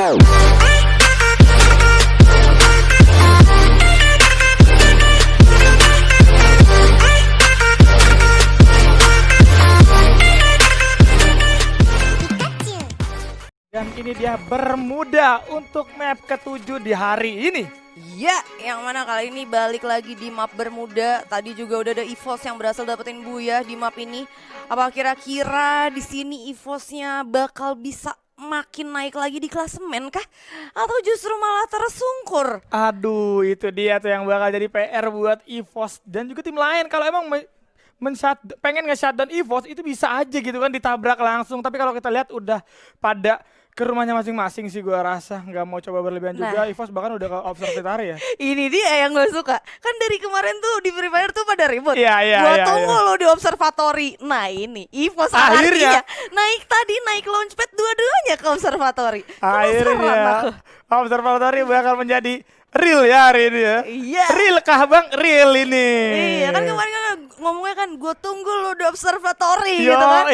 Dan ini dia Bermuda untuk map ke-7 di hari ini. Ya, yang mana kali ini balik lagi di map Bermuda. Tadi juga udah ada EVOS yang berhasil dapetin Buya di map ini. Apa kira-kira di sini EVOS-nya bakal bisa makin naik lagi di klasemen kah? Atau justru malah tersungkur? Aduh, itu dia tuh yang bakal jadi PR buat EVOS dan juga tim lain. Kalau emang pengen nge-shutdown EVOS itu bisa aja gitu kan, ditabrak langsung. Tapi kalau kita lihat udah pada ke rumahnya masing-masing sih, gua rasa nggak mau coba berlebihan juga. EVOS bahkan udah ke observatory ya. Ini dia yang gue suka. Kan dari kemarin tuh di Free Fire tuh pada ribut. Iya. Gua tunggu lo di observatory. Nah ini EVOS akhirnya naik launchpad dua-duanya ke observatory. Akhirnya observatory bakal menjadi real ya hari ini ya. Iya. Real kah bang? Real ini. Iya kan kemarin kan ngomongnya kan gue tunggu lo di observatory gitu kan.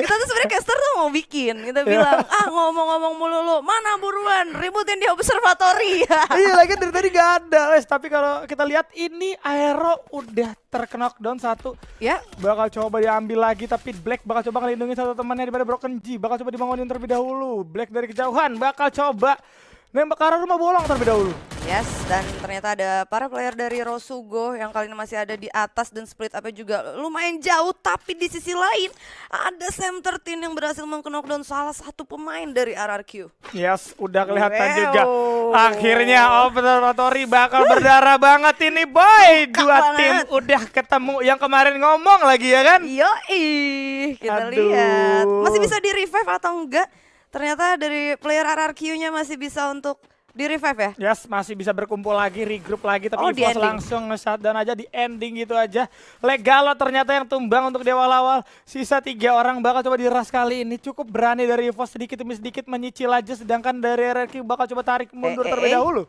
Kita tuh sebenarnya caster tuh mau bikin. Kita bilang ngomong-ngomong mulu lo, mana buruan ributin di observatory. Iya lagi dari tadi gak ada Les. Tapi kalau kita lihat ini Aero udah terknockdown satu. Ya. Bakal coba diambil lagi tapi Black bakal coba ngelindungin satu temannya daripada Broken G. Bakal coba dibangunin terlebih dahulu. Black dari kejauhan bakal coba nembak ke arah rumah bolong terlebih dahulu. Yes, dan ternyata ada para player dari Rosugo yang kali ini masih ada di atas dan split up juga lumayan jauh. Tapi di sisi lain ada Sam13 yang berhasil meng-knockdown salah satu pemain dari RRQ. Yes, udah kelihatan juga. Akhirnya observatory bakal berdarah banget ini boy. Dua tim udah ketemu yang kemarin ngomong lagi ya kan. Yoi, kita lihat. Masih bisa di revive atau enggak? Ternyata dari player RRQ-nya masih bisa untuk di revive ya? Yes, masih bisa berkumpul lagi, regroup lagi. Tapi EVOS langsung nge-shutdown aja di ending gitu aja. Legalo ternyata yang tumbang untuk di awal-awal. Sisa 3 orang bakal coba diras kali ini. Cukup berani dari EVOS sedikit demi sedikit menyicil aja. Sedangkan dari RRQ bakal coba tarik mundur terlebih dahulu.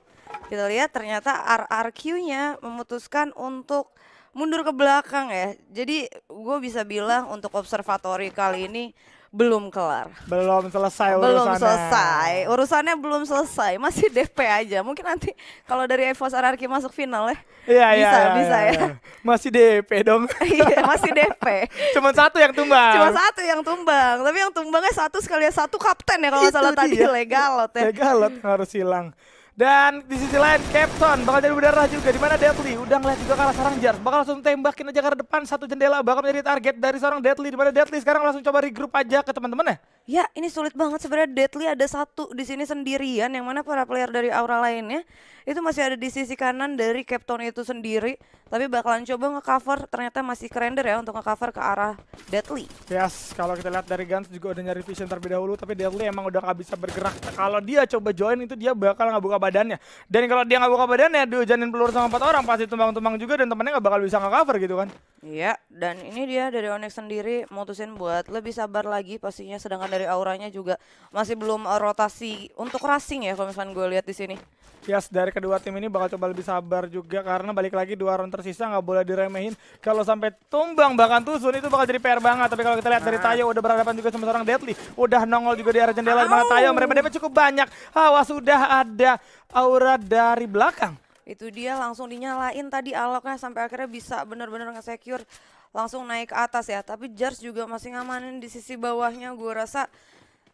Kita lihat ternyata RRQ-nya memutuskan untuk mundur ke belakang ya. Jadi gue bisa bilang untuk observatory kali ini belum kelar. Belum selesai urusannya. Belum selesai. Urusannya belum selesai. Masih DP aja. Mungkin nanti kalau dari EVOS RRQ masuk final ya. Iya. Bisa ya. Masih DP dong. Iya, masih DP. Cuma satu yang tumbang. Tapi yang tumbangnya satu sekali satu kapten ya kalau nggak salah tadi Legalot ya. Legalot harus hilang. Dan di sisi lain Captain bakal jadi berdarah juga. Dimana Deadly udah ngeliat juga ke arah seorang Jars. Bakal langsung tembakin aja ke depan satu jendela. Bakal menjadi target dari seorang Deadly. Dimana Deadly sekarang langsung coba regroup aja ke teman-temannya. Ya ini sulit banget sebenarnya. Deadly ada satu di sini sendirian. Yang mana para player dari Aura lainnya itu masih ada di sisi kanan dari Captain itu sendiri. Tapi bakalan coba nge-cover. Ternyata masih kerender ya untuk nge-cover ke arah Deadly. Yes, kalau kita lihat dari Guns juga udah nyari vision terlebih dahulu. Tapi Deadly emang udah gak bisa bergerak. Kalau dia coba join itu dia bakal gak buka badannya. Dan kalau dia nggak buka badannya, dihujanin peluru sama 4 orang, pasti tumbang-tumbang juga dan temennya nggak bakal bisa nge-cover gitu kan. Iya, dan ini dia dari Onyx sendiri mutusin buat lebih sabar lagi pastinya. Sedangkan dari Auranya juga masih belum rotasi untuk rushing ya kalau misalnya gue lihat di sini. Yes, dari kedua tim ini bakal coba lebih sabar juga karena balik lagi 2 round tersisa nggak boleh diremehin. Kalau sampai tumbang bahkan tusun itu bakal jadi PR banget. Tapi kalau kita lihat dari Tayo udah berhadapan juga sama seorang Deadly, udah nongol juga di arah jendela. Dimana Tayo meremeh cukup banyak. Awas sudah ada Aura dari belakang. Itu dia langsung dinyalain tadi aloknya sampai akhirnya bisa bener-bener nge-secure langsung naik ke atas ya. Tapi Jars juga masih ngamanin di sisi bawahnya. Gue rasa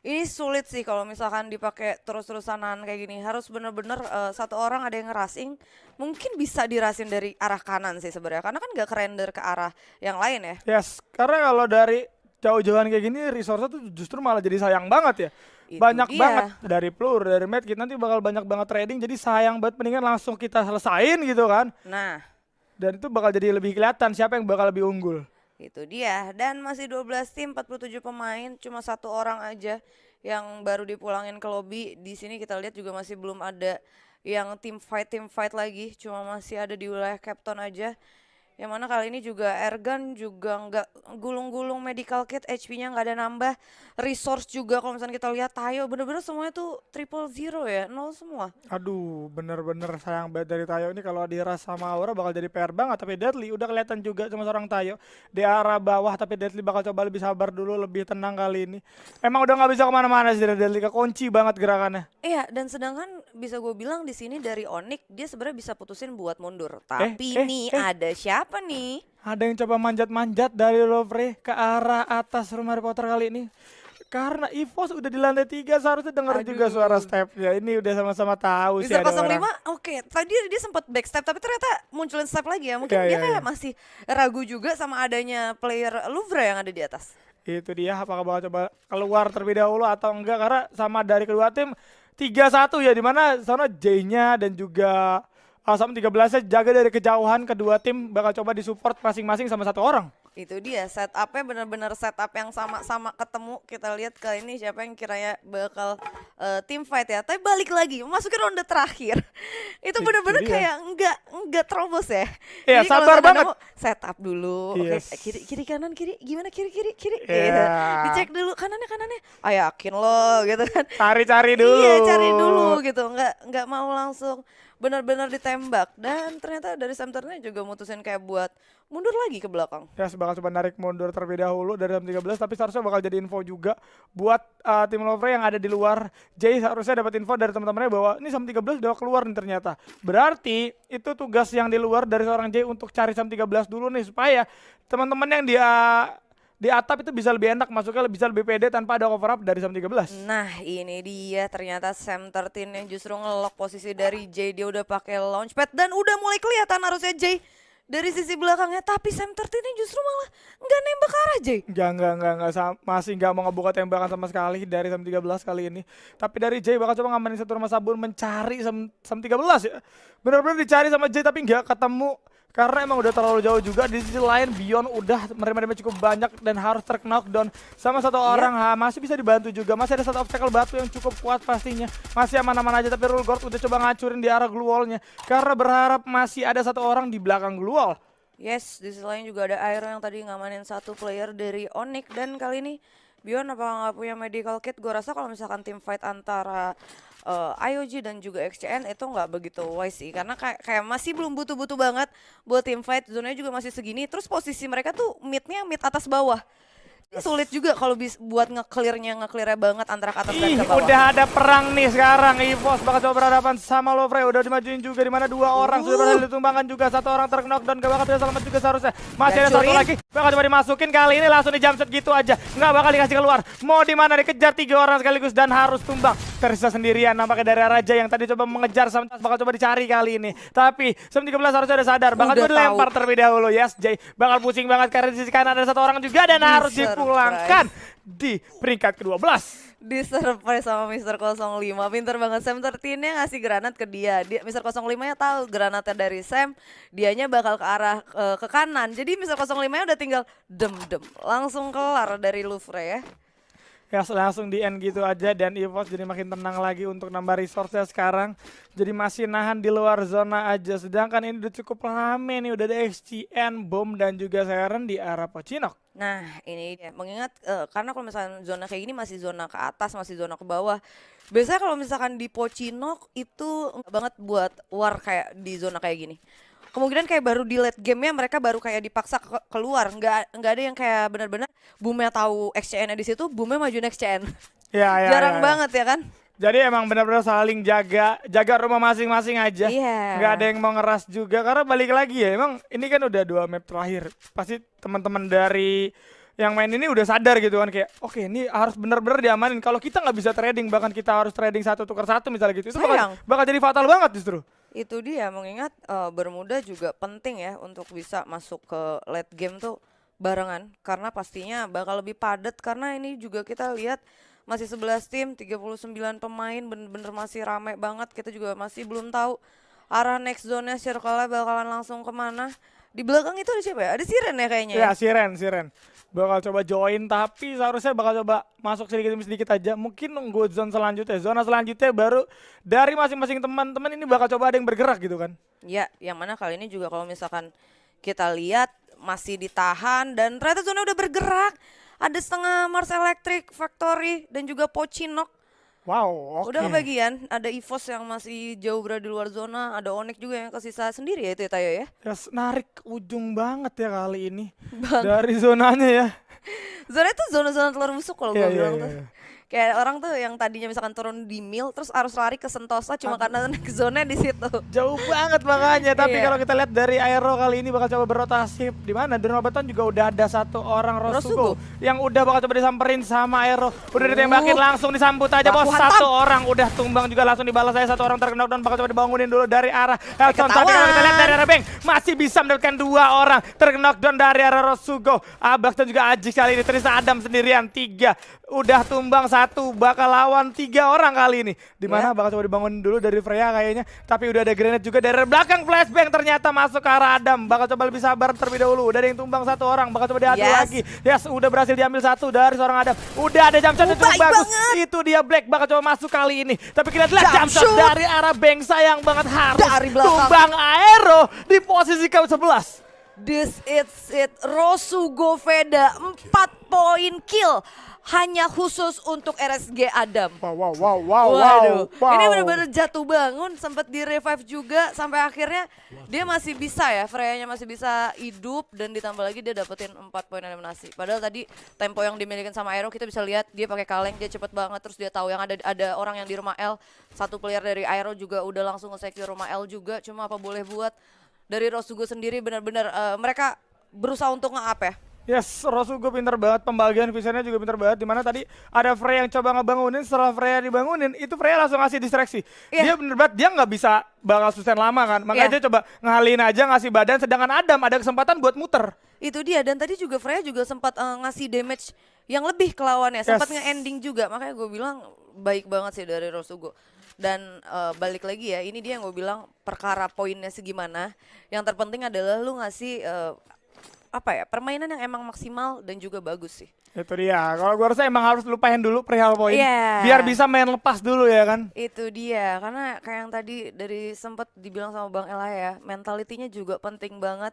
ini sulit sih kalau misalkan dipakai terus-terusanan kayak gini. Harus bener-bener satu orang ada yang ngerasing. Mungkin bisa dirasin dari arah kanan sih sebenarnya. Karena kan gak kerender ke arah yang lain ya. Yes, karena kalau dari jauh-jauhan kayak gini resource tuh justru malah jadi sayang banget ya. Itu banyak dia. banget dari peluru, dari medkit, nanti bakal banyak banget trading. Jadi sayang banget, mendingan langsung kita selesain gitu kan. Nah, dan itu bakal jadi lebih kelihatan siapa yang bakal lebih unggul. Itu dia. Dan masih 12 tim, 47 pemain, cuma 1 orang aja yang baru dipulangin ke lobby. Di sini kita lihat juga masih belum ada yang tim fight lagi, cuma masih ada di wilayah Captain aja. Yang mana kali ini juga Ergan juga nggak gulung-gulung medical kit, HP-nya nggak ada nambah. Resource juga kalau misalnya kita lihat Tayo bener-bener semuanya tuh 000 ya, 0 semua. Aduh, bener-bener sayang banget dari Tayo ini. Kalau diras sama Aura bakal jadi PR banget. Tapi Deadly udah kelihatan juga sama seorang Tayo di arah bawah. Tapi Deadly bakal coba lebih sabar dulu, lebih tenang kali ini. Emang udah nggak bisa kemana-mana sih dari Deadly, kekunci banget gerakannya. Iya, dan sedangkan bisa gue bilang di sini dari Onyx dia sebenarnya bisa putusin buat mundur. Tapi nih ada siapa nih? Ada yang coba manjat-manjat dari Lovre ke arah atas rumah Harry Potter kali ini. Karena EVOS udah di lantai 3 seharusnya denger juga suara stepnya. Ini udah sama-sama tahu sih Mister ada 05 orang. oke. Tadi dia sempat backstep tapi ternyata munculin step lagi ya. Mungkin Iya, dia iya, kayak masih ragu juga sama adanya player Louvre yang ada di atas. Itu dia, apakah bakal coba keluar terlebih dahulu atau enggak, karena sama dari kedua tim 3-1 ya, dimana sana J-nya dan juga sama 13-nya jaga dari kejauhan. Kedua tim bakal coba disupport masing-masing sama satu orang. Itu dia setupnya benar-benar setup yang sama-sama ketemu. Kita lihat kali ini siapa yang kiranya bakal team fight ya. Tapi balik lagi masukin ronde terakhir. Itu benar-benar kayak enggak terobos ya. Iya, Jadi kalau sabar banget. setup dulu. Yes. Oke, kiri kanan kiri gimana kiri. Iya. Gitu. Dicek dulu kanannya. Ah yakin lo gitu kan. Cari-cari dulu. Iya, cari dulu gitu. Enggak mau langsung benar-benar ditembak, dan ternyata dari Samternya juga mutusin kayak buat mundur lagi ke belakang. Ya, bakal coba narik mundur terlebih dahulu dari jam 13, tapi seharusnya bakal jadi info juga buat tim Lovre yang ada di luar. Jay seharusnya dapat info dari teman-temannya bahwa ini Sam 13 udah keluar nih ternyata. Berarti itu tugas yang di luar dari seorang Jay untuk cari Sam 13 dulu nih, supaya teman-teman yang dia di atap itu bisa lebih enak masuknya, bisa lebih pede tanpa ada cover up dari Sam 13. Nah ini dia ternyata Sam 13 yang justru ngelok posisi dari Jay. Dia udah pakai launchpad dan udah mulai kelihatan harusnya Jay dari sisi belakangnya, tapi Sam 13 ini justru malah nggak nembak ke arah Jay. Enggak, masih nggak mau ngebuka tembakan sama sekali dari Sam 13 kali ini. Tapi dari Jay bakal coba ngamanin satu rumah sabun mencari Sam 13 ya. Benar-benar dicari sama Jay tapi nggak ketemu. Karena emang udah terlalu jauh juga. Di sisi lain Beyond udah menerima damage cukup banyak dan harus knockdown sama satu orang. Masih bisa dibantu juga. Masih ada satu obstacle batu yang cukup kuat pastinya. Masih aman-aman aja, tapi Rulgord udah coba ngacurin di arah glue wall-nya. Karena berharap masih ada satu orang di belakang glue wall. Yes, di sisi lain juga ada Aero yang tadi ngamanin satu player dari Onyx. Dan kali ini Beyond apa nggak punya medical kit? Gue rasa kalau misalkan team fight antara IOG dan juga XCN itu nggak begitu wise sih, karena kayak masih belum butuh-butuh banget buat team fight. Zonanya juga masih segini, terus posisi mereka tuh midnya mid atas bawah. Sulit juga kalau buat nge-clearnya banget antara ke atas dan ke bawah. Udah ada perang nih sekarang. EVOS bakal coba berhadapan sama Lovre. Udah dimajuin juga, dimana dua orang sudah berhasil ditumbangkan juga. Satu orang terknockdown, gak bakal bisa selamat juga seharusnya. Masih ada satu lagi, bakal coba dimasukin. Kali ini langsung di jumpshot gitu aja, nggak bakal dikasih keluar. Mau dimana dikejar 3 orang sekaligus dan harus tumbang. Tersisa sendirian nampaknya dari Raja yang tadi coba mengejar Sam. Bakal coba dicari kali ini. Tapi Sam 13 harusnya udah sadar. Bakal coba dilempar terlebih dahulu. Yes, Jay bakal pusing banget karena di sisi kanan ada satu orang juga dan harus dipulangkan di peringkat ke-12. Di surprise sama Mister 05. Pinter banget Sam 13-nya ngasih granat ke dia. Mister 05-nya tahu granatnya dari Sam, dianya bakal ke arah ke kanan. Jadi Mister 05-nya udah tinggal dem langsung kelar dari Louvre ya. Ya, langsung di end gitu aja, dan EVOS jadi makin tenang lagi untuk nambah resource-nya sekarang. Jadi masih nahan di luar zona aja. Sedangkan ini udah cukup rame nih, udah ada XCN, Bom dan juga Siren di arah Pocinok. Nah ini dia, mengingat karena kalau misalkan zona kayak gini masih zona ke atas, masih zona ke bawah. Biasanya kalau misalkan di Pocinok itu enggak banget buat war kayak di zona kayak gini. Kemungkinan kayak baru di late game-nya mereka baru kayak dipaksa keluar. Nggak ada yang kayak benar-benar Boomnya tahu XCN-nya di situ, Boomnya majuin XCN. Jarang banget ya kan? Jadi emang benar-benar saling jaga rumah masing-masing aja. Nggak ada yang mau ngeras juga, karena balik lagi ya, emang ini kan udah 2 map terakhir. Pasti teman-teman dari yang main ini udah sadar gitu kan, kayak oke, ini harus benar-benar diamanin. Kalau kita nggak bisa trading, bahkan kita harus trading 1 tukar 1 misalnya gitu, itu bakal jadi fatal banget justru. Itu dia, mengingat Bermuda juga penting ya untuk bisa masuk ke late game tuh barengan, karena pastinya bakal lebih padat. Karena ini juga kita lihat masih 11 tim, 39 pemain, bener-bener masih rame banget. Kita juga masih belum tahu arah next zone-nya, circle-nya bakalan langsung kemana. Di belakang itu ada siapa ya? Ada Siren ya kayaknya. Ya, Siren bakal coba join, tapi seharusnya bakal coba masuk sedikit aja. Mungkin nunggu zona selanjutnya baru dari masing-masing teman-teman ini bakal coba ada yang bergerak gitu kan. Ya, yang mana kali ini juga kalau misalkan kita lihat masih ditahan dan ternyata zona udah bergerak. Ada setengah Mars Electric, Factory dan juga Pocinok. Wow, oke. Udah kebagian, ada EVOS yang masih jauh berada di luar zona, ada Onyx juga yang kesisa sendiri ya itu ya Tayo ya. Ya, narik ujung banget ya kali ini dari zonanya ya. Zona itu zona-zona telur busuk kalau gue bilang tuh. Kayak orang tuh yang tadinya misalkan turun di mil terus harus lari ke Sentosa cuma karena next zone-nya di situ. Jauh banget makanya, tapi Iya. kalau kita lihat dari Aero kali ini bakal coba berotasi di mana? Di Roberton juga udah ada satu orang Rosugo yang udah bakal coba disamperin sama Aero. Udah ditembakin langsung disambut aja bos. Baku hantam. Satu orang udah tumbang juga langsung dibalas saya, satu orang terkena dan bakal coba dibangunin dulu dari arah Elton. Tapi kalau kita lihat dari arah Beng masih bisa mendapatkan 2 orang terkena down dari arah Rosugo. Abax dan juga Ajik kali ini Tristan Adam sendirian 3 udah tumbang, 1 bakal lawan 3 orang kali ini. Dimana bakal coba dibangun dulu dari Freya kayaknya. Tapi udah ada grenade juga dari belakang, flashbang ternyata masuk ke arah Adam. Bakal coba lebih sabar terlebih dahulu. Udah ada yang tumbang 1 orang, bakal coba diadu lagi. Yes, udah berhasil diambil 1 dari seorang Adam. Udah ada jump shot yang cukup bagus. Itu dia Black bakal coba masuk kali ini. Tapi kita lihat jump shot dari arah Bang, sayang banget harus Dari belakang. tumbang Aero di posisi ke-11. This is it, Rosugo Veda 4 poin kill hanya khusus untuk RSG Adam. Waduh, ini benar-benar jatuh bangun, sempat di revive juga sampai akhirnya dia masih bisa ya, Freya-nya masih bisa hidup dan ditambah lagi dia dapetin 4 poin eliminasi. Padahal tadi tempo yang dimiliki sama Aero kita bisa lihat dia pakai kaleng, dia cepet banget, terus dia tahu yang ada orang yang di rumah L. Satu player dari Aero juga udah langsung nge-secure rumah L juga, cuma apa boleh buat. Dari Rosugo sendiri benar-benar mereka berusaha untuk nge-up ya. Yes, Rosugo pinter banget, pembagian visionnya juga pinter banget. Dimana tadi ada Freya yang coba ngebangunin, setelah Freya dibangunin, itu Freya langsung ngasih distraksi. Dia bener banget, dia nggak bisa bakal sustain lama kan. Makanya dia coba ngalihin aja, ngasih badan, sedangkan Adam ada kesempatan buat muter. Itu dia, dan tadi juga Freya juga sempat ngasih damage yang lebih ke lawannya, sempat nge-ending juga. Makanya gue bilang baik banget sih dari Rosugo. Dan balik lagi ya, ini dia yang gue bilang perkara poinnya segimana. Yang terpenting adalah lu ngasih permainan yang emang maksimal dan juga bagus sih. Itu dia, kalau gue rasa emang harus lupain dulu perihal poin. Biar bisa main lepas dulu ya kan. Itu dia, karena kayak yang tadi dari sempat dibilang sama Bang Ella ya, mentalitinya juga penting banget.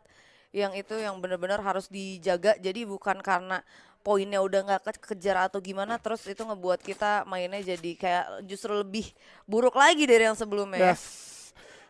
Yang itu yang benar-benar harus dijaga, jadi bukan karena poinnya udah nggak kejar atau gimana terus itu ngebuat kita mainnya jadi kayak justru lebih buruk lagi dari yang sebelumnya. Yes.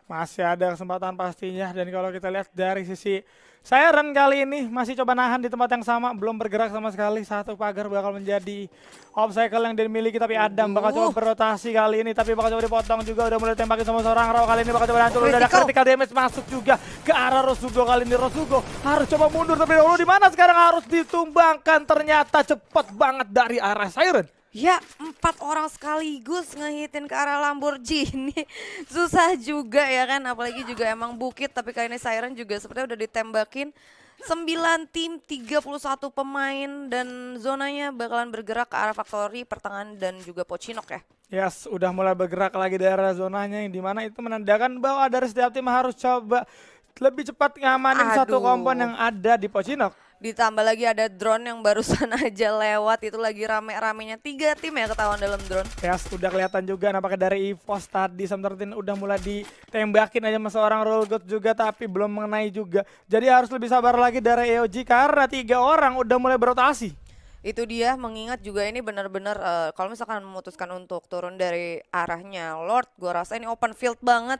Masih ada kesempatan pastinya, dan kalau kita lihat dari sisi Siren kali ini masih coba nahan di tempat yang sama, belum bergerak sama sekali. Satu pagar bakal menjadi obstacle yang dimiliki, tapi Adam bakal coba berotasi kali ini, tapi bakal coba dipotong juga. Udah mulai tembakin sama seorang Raw kali ini, bakal coba hancur. Udah ada critical damage masuk juga ke arah Rosugo kali ini. Rosugo harus coba mundur terlebih dahulu, di mana sekarang harus ditumbangkan. Ternyata cepet banget dari arah Siren. Ya, 4 orang sekaligus ngehitin ke arah Lamborghini. Susah juga ya kan, apalagi juga emang bukit, tapi kali ini Siren juga sepertinya udah ditembakin. 9 tim, 31 pemain, dan zonanya bakalan bergerak ke arah Factory, pertengahan, dan juga Pochinok ya. Yes, udah mulai bergerak lagi daerah zonanya, yang dimana itu menandakan bahwa dari setiap tim harus coba lebih cepat ngamanin satu kompon yang ada di Pochinok. Ditambah lagi ada drone yang barusan aja lewat, itu lagi rame-ramenya 3 tim ya ketahuan dalam drone. Yes, udah kelihatan juga nampaknya dari EVOS tadi Sam13 udah mulai ditembakin aja sama seorang Rollgoat juga, tapi belum mengenai juga. Jadi harus lebih sabar lagi dari EOG karena 3 orang udah mulai berotasi. Itu dia, mengingat juga ini benar-benar kalau misalkan memutuskan untuk turun dari arahnya Lord, gua rasa ini open field banget,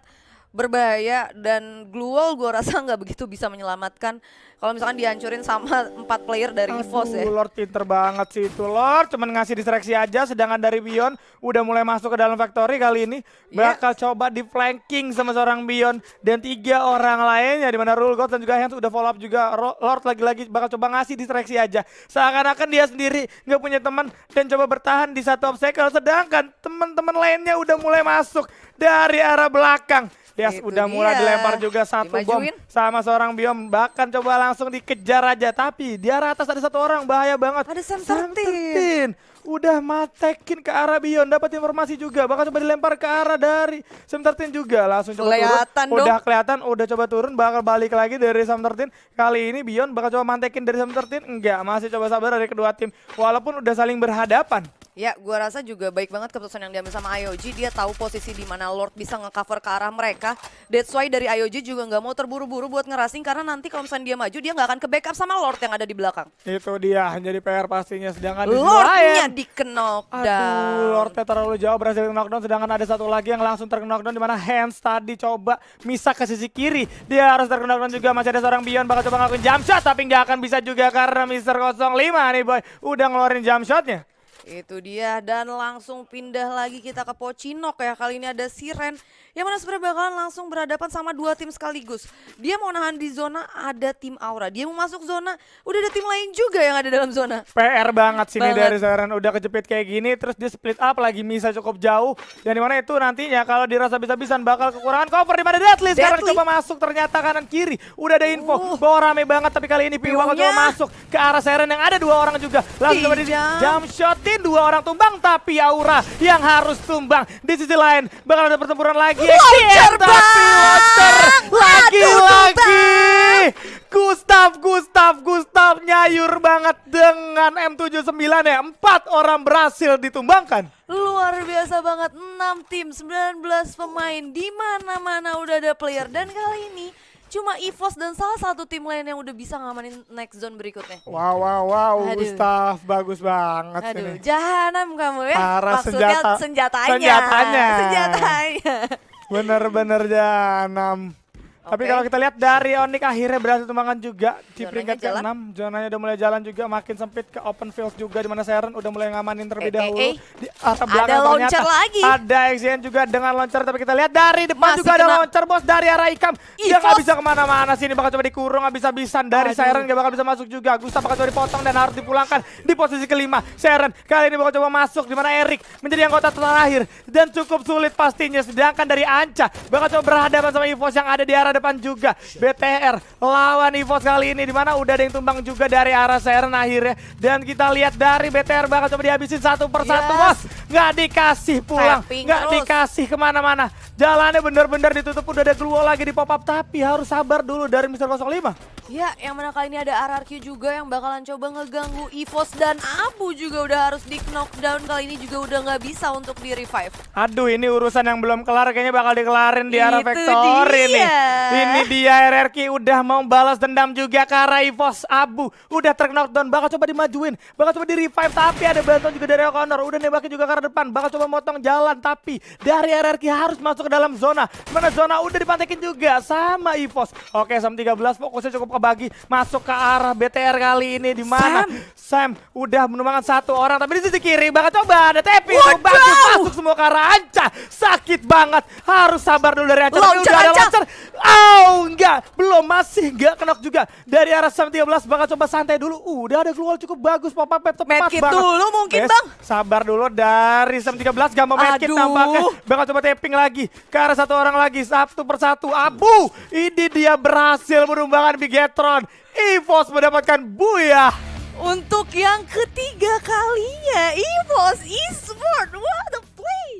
berbahaya, dan Glue Wall gue rasa nggak begitu bisa menyelamatkan kalau misalkan dihancurin sama 4 player dari EVOS ya. Lord pinter banget sih itu Lord, cuman ngasih distraksi aja, sedangkan dari Beyond udah mulai masuk ke dalam factory kali ini, bakal coba di flanking sama seorang Beyond dan 3 orang lainnya, dimana Rule God dan juga Hans udah follow up juga. Lord lagi-lagi bakal coba ngasih distraksi aja, seakan-akan dia sendiri nggak punya teman dan coba bertahan di satu obstacle, sedangkan teman-teman lainnya udah mulai masuk dari arah belakang. Yes, udah mulai dilempar juga satu bom sama seorang Biom, bahkan coba langsung dikejar aja, tapi di arah atas ada satu orang, bahaya banget. Ada Sam13 udah matekin ke arah Bion, dapat informasi juga, bakal coba dilempar ke arah dari Sam13 juga, langsung coba turun. Udah kelihatan, udah coba turun, bakal balik lagi dari Sam13. Kali ini Bion bakal coba mantekin dari Sam13, enggak, masih coba sabar dari kedua tim, walaupun udah saling berhadapan. Ya, gua rasa juga baik banget keputusan yang diambil sama IOG. Dia tahu posisi di mana Lord bisa nge-cover ke arah mereka. That's why dari IOG juga nggak mau terburu-buru buat ngerasing, karena nanti kalau misalnya dia maju, dia nggak akan ke backup sama Lord yang ada di belakang. Itu dia, jadi PR pastinya. Sedangkan Lordnya di knockdown. Lordnya terlalu jauh, berhasil knockdown. Sedangkan ada satu lagi yang langsung terknockdown, di mana Hans tadi coba misah ke sisi kiri. Dia harus terknockdown juga. Masih ada seorang Bion bakal coba ngelakuin jump shot, tapi nggak akan bisa juga karena Mr. 05 nih boy udah ngeluarin jump shotnya. Itu dia, dan langsung pindah lagi kita ke Pocinok ya. Kali ini ada Siren yang mana sebenarnya bakalan langsung berhadapan sama dua tim sekaligus. Dia mau nahan di zona, ada tim Aura. Dia mau masuk zona, udah ada tim lain juga yang ada dalam zona. PR banget sini Banget. dari Siren, udah kejepit kayak gini terus dia split up lagi Misa cukup jauh. Dan dimana itu nantinya kalau dirasa bisa-bisan bakal kekurangan cover di mana Deadly sekarang Deadly. coba masuk ternyata kanan kiri. Udah ada info bahwa rame banget tapi kali ini Piu bakal Piunya. coba masuk ke arah Siren yang ada dua orang juga. Langsung coba di Tidak. jump shotin dua orang tumbang tapi Aura yang harus tumbang. Di sisi lain bakal ada pertempuran lagi. Launcher Tapi launcher lagi-lagi. Gustaf nyayur banget dengan M79 ya. 4 orang berhasil ditumbangkan. Luar biasa banget, 6 tim, 19 pemain, di mana-mana udah ada player. Dan kali ini cuma EVOS dan salah satu tim lain yang udah bisa ngamanin next zone berikutnya. Wow, Aduh. Gustaf bagus banget Aduh, ini. jahanam kamu ya. Parah, Maksudnya senjatanya. Senjatanya. Bener-bener jahanam. Tapi Oke. kalau kita lihat dari Onyx akhirnya berhasil tumbangan juga di Zonanya peringkat jalan. ke-6. Zonanya udah mulai jalan juga, makin sempit ke open field juga di mana Siren udah mulai ngamanin terlebih dahulu. Di arah belakang Ada launcher ternyata lagi. ada XN juga dengan launcher, tapi kita lihat dari depan Masih juga ada kena. launcher bos dari arah Ikam. Dia nggak EVOS. bisa kemana-mana sini, bakal coba dikurung habis-habisan dari Aduh. Siren, nggak bakal bisa masuk juga. Gustaf bakal coba dipotong dan harus dipulangkan di posisi kelima. Siren kali ini bakal coba masuk di mana Erik menjadi anggota terakhir dan cukup sulit pastinya. Sedangkan dari Anca bakal coba berhadapan sama EVOS yang ada di arah depan juga. BTR lawan EVOS kali ini di mana udah ada yang tumbang juga dari arah Siren akhirnya. Dan kita lihat dari BTR bakal coba dihabisin satu persatu Yes. bos. Nggak dikasih pulang, Tapping nggak terus. dikasih kemana-mana. Jalannya bener-bener ditutup, udah ada Gluo lagi di pop up. Tapi harus sabar dulu dari Mr. 05. Ya, yang mana kali ini ada RRQ juga yang bakalan coba ngeganggu EVOS, dan Abu juga udah harus di knockdown. Kali ini juga udah nggak bisa untuk di revive. Aduh, ini urusan yang belum kelar kayaknya bakal dikelarin di arah Itu Factory nih. dia. Ini dia RRQ udah mau balas dendam juga ke arah EVOS. Abu udah terknockdown, bakal coba dimajuin, bakal coba di revive, tapi ada bantuan juga dari O'Connor. Udah nembakin juga ke arah depan, bakal coba motong jalan, tapi dari RRQ harus masuk ke dalam zona. Mana zona udah dipantekin juga sama EVOS. Oke, Sam 13 fokusnya cukup kebagi masuk ke arah BTR kali ini di mana Sam udah menumbangkan satu orang, tapi di sisi kiri bakal coba ada tapping. Bagus masuk semua ke arah Anca. Sakit banget. Harus sabar dulu dari Anca. Tapi Launcher, udah ada Anca. launcher. Enggak, belum, masih enggak kenok juga. Dari arah Sam 13 bakal coba santai dulu. Udah ada keluar cukup bagus, pop up tepat Medkit banget. dulu mungkin, Yes, Bang. sabar dulu dari Sam 13 gak mau medkit Aduh. tampaknya. Bakal coba tapping lagi ke arah satu orang lagi, satu persatu. Abu, ini dia berhasil menumbangkan Bigetron. EVOS mendapatkan buyah. Untuk yang ketiga kalinya, EVOS Esports, what a play!